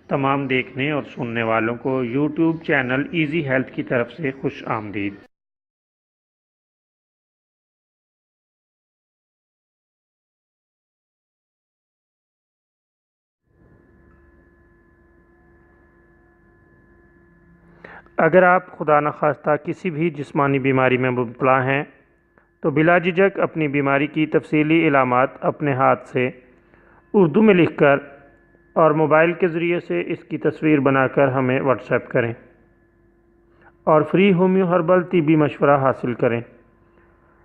تمام دیکھنے اور سننے والوں کو یوٹیوب چینل ایزی ہیلتھ کی طرف سے خوش آمدید۔ اگر آپ خدا نخواستہ کسی بھی جسمانی بیماری میں مبتلا ہیں تو بلا جھجک اپنی بیماری کی تفصیلی علامات اپنے ہاتھ سے اردو میں لکھ کر اور موبائل کے ذریعے سے اس کی تصویر بنا کر ہمیں واٹس ایپ کریں اور فری ہومیو ہربل طبی مشورہ حاصل کریں۔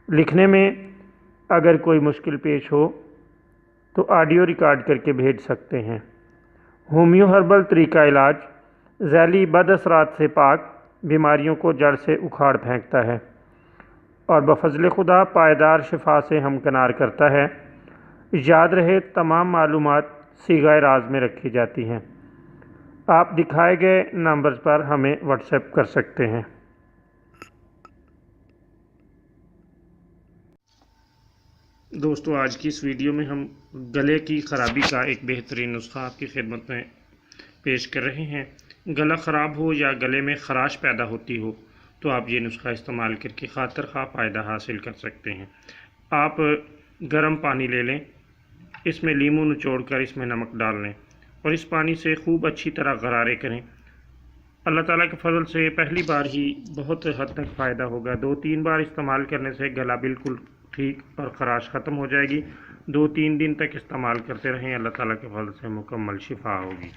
لکھنے میں اگر کوئی مشکل پیش ہو تو آڈیو ریکارڈ کر کے بھیج سکتے ہیں۔ ہومیو ہربل طریقہ علاج ذیلی بد اثرات سے پاک بیماریوں کو جڑ سے اکھاڑ پھینکتا ہے اور بفضل خدا پائیدار شفا سے ہمکنار کرتا ہے۔ یاد رہے تمام معلومات صیغہ راز میں رکھی جاتی ہیں۔ آپ دکھائے گئے نمبرز پر ہمیں واٹس ایپ کر سکتے ہیں۔ دوستو، آج کی اس ویڈیو میں ہم گلے کی خرابی کا ایک بہترین نسخہ آپ کی خدمت میں پیش کر رہے ہیں۔ گلا خراب ہو یا گلے میں خراش پیدا ہوتی ہو تو آپ یہ نسخہ استعمال کر کے خاطر خواہ فائدہ حاصل کر سکتے ہیں۔ آپ گرم پانی لے لیں، اس میں لیموں نچوڑ کر اس میں نمک ڈال لیں اور اس پانی سے خوب اچھی طرح غرارے کریں۔ اللہ تعالیٰ کے فضل سے پہلی بار ہی بہت حد تک فائدہ ہوگا۔ 2-3 بار استعمال کرنے سے گلا بالکل ٹھیک اور خراش ختم ہو جائے گی۔ 2-3 دن تک استعمال کرتے رہیں، اللہ تعالیٰ کے فضل سے مکمل شفا ہوگی۔